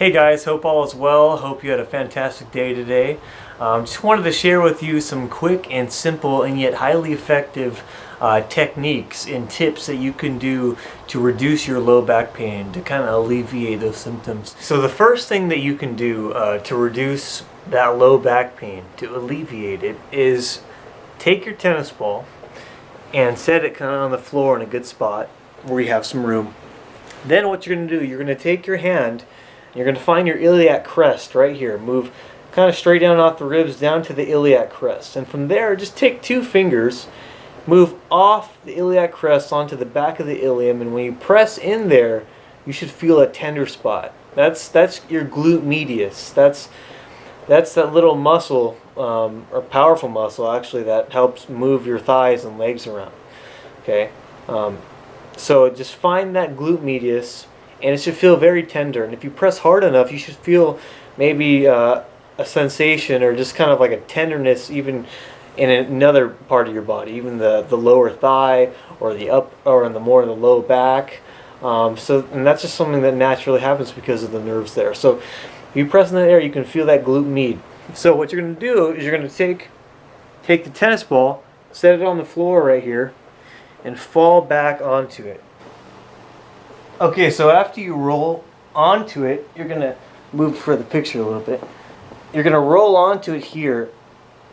Hey guys, hope all is well. Hope you had a fantastic day today. Just wanted to share with you some quick and simple and yet highly effective techniques and tips that you can do to reduce your low back pain, to kind of alleviate those symptoms. So the first thing that you can do to reduce that low back pain, to alleviate it, is take your tennis ball and set it kind of on the floor in a good spot where you have some room. Then what you're going to do, you're going to take your hand, you're going to find your iliac crest right here. Move kind of straight down off the ribs down to the iliac crest. And from there, just take two fingers, move off the iliac crest onto the back of the ilium, and when you press in there, you should feel a tender spot. That's your glute medius. That's that little muscle, or powerful muscle actually, that helps move your thighs and legs around. Okay, so just find that glute medius, and it should feel very tender. And if you press hard enough, you should feel maybe a sensation or just kind of like a tenderness even in another part of your body, even the lower thigh or the up or in the more of the low back. And that's just something that naturally happens because of the nerves there. So if you press in that area, you can feel that glute med. So what you're going to do is you're going to take the tennis ball, set it on the floor right here, and fall back onto it. Okay, so after you roll onto it, you're going to move for the picture a little bit. You're going to roll onto it here,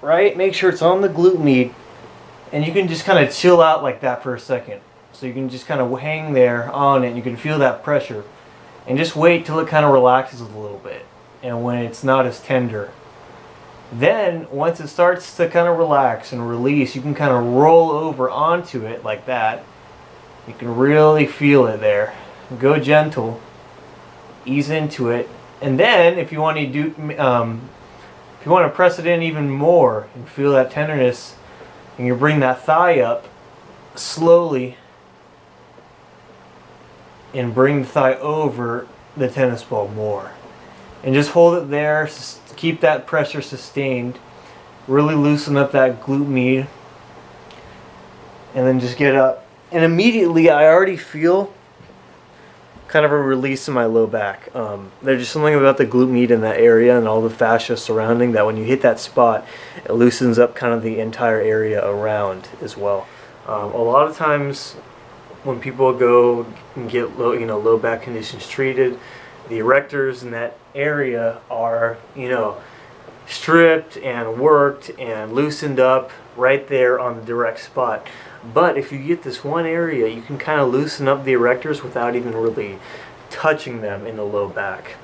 right? Make sure it's on the glute med, and you can just kind of chill out like that for a second. So you can just kind of hang there on it, and you can feel that pressure. And just wait till it kind of relaxes a little bit, and when it's not as tender. Then, once it starts to kind of relax and release, you can kind of roll over onto it like that. You can really feel it there. Go gentle, ease into it, and then if you want to do, if you want to press it in even more and feel that tenderness, and you bring that thigh up slowly, and bring the thigh over the tennis ball more, and just hold it there. Keep that pressure sustained. Really loosen up that glute med, and then just get up. And immediately, I already feel kind of a release in my low back. There's just something about the glute med in that area and all the fascia surrounding that when you hit that spot, it loosens up kind of the entire area around as well. A lot of times when people go and get low back conditions treated, the erectors in that area are stripped and worked and loosened up right there on the direct spot. But if you get this one area, you can kind of loosen up the erectors without even really touching them in the low back.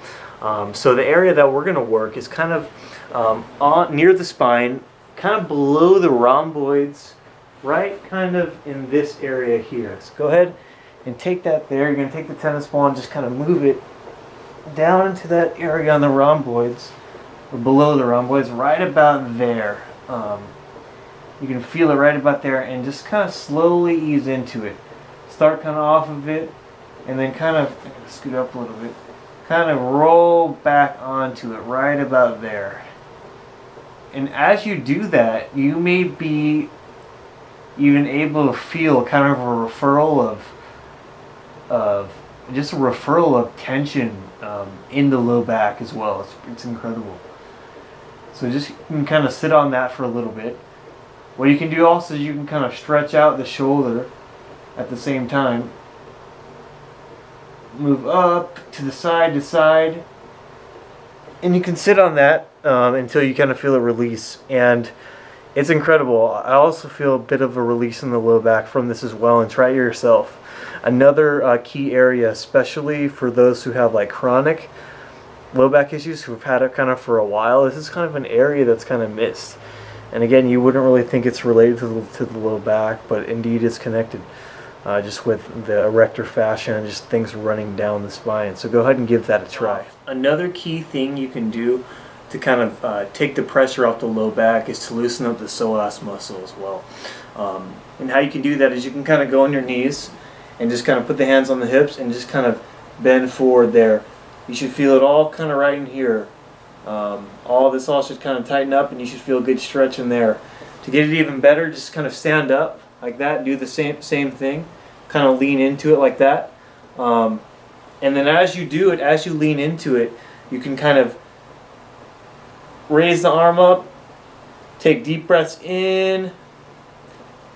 So the area that we're going to work is kind of near the spine, kind of below the rhomboids, right kind of in this area here. So go ahead and take that there. You're going to take the tennis ball and just kind of move it down into that area on the rhomboids, or below the rhomboids, right about there. You can feel it right about there, and just kind of slowly ease into it. Start kind of off of it, and then kind of scoot up a little bit. Kind of roll back onto it right about there. And as you do that, you may be even able to feel kind of a referral of tension in the low back as well. It's incredible. So just you can kind of sit on that for a little bit. What you can do also is you can kind of stretch out the shoulder at the same time. Move up to side, and you can sit on that until you kind of feel it release. And it's incredible. I also feel a bit of a release in the low back from this as well, and try it yourself. Another key area, especially for those who have like chronic low back issues, who've had it kind of for a while, this is kind of an area that's kind of missed. And again, you wouldn't really think it's related to the low back, but indeed it's connected, just with the erector fascia and just things running down the spine. So go ahead and give that a try. Another key thing you can do to kind of take the pressure off the low back is to loosen up the psoas muscle as well. And how you can do that is you can kind of go on your knees and just kind of put the hands on the hips and just kind of bend forward there. You should feel it all kind of right in here. All this all should kind of tighten up, and you should feel a good stretch in there. To get it even better, just kind of stand up like that. Do the same thing. Kind of lean into it like that. And then as you do it, as you lean into it, you can kind of raise the arm up, take deep breaths in,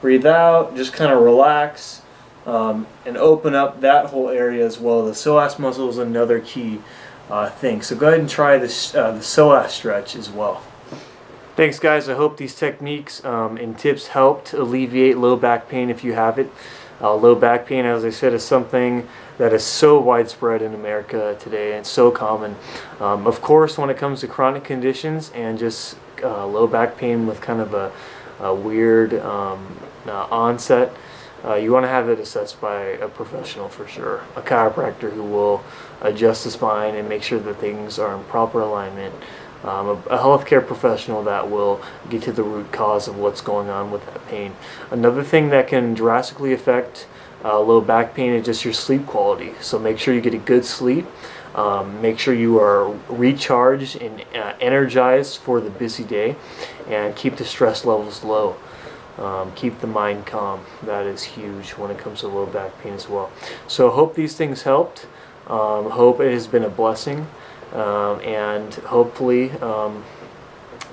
breathe out, just kind of relax, and open up that whole area as well. The psoas muscle is another key thing. So go ahead and try this, the psoas stretch as well. Thanks guys, I hope these techniques and tips helped alleviate low back pain if you have it. Low back pain, as I said, is something that is so widespread in America today and so common. Of course, when it comes to chronic conditions and just low back pain with kind of a weird onset, you want to have it assessed by a professional for sure. A chiropractor who will adjust the spine and make sure that things are in proper alignment. A healthcare professional that will get to the root cause of what's going on with that pain. Another thing that can drastically affect low back pain is just your sleep quality. So make sure you get a good sleep. Make sure you are recharged and energized for the busy day, and keep the stress levels low. Keep the mind calm. That is huge when it comes to low back pain as well. So hope these things helped. Hope it has been a blessing. And hopefully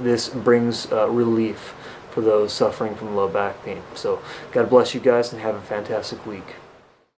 this brings relief for those suffering from low back pain. So God bless you guys and have a fantastic week.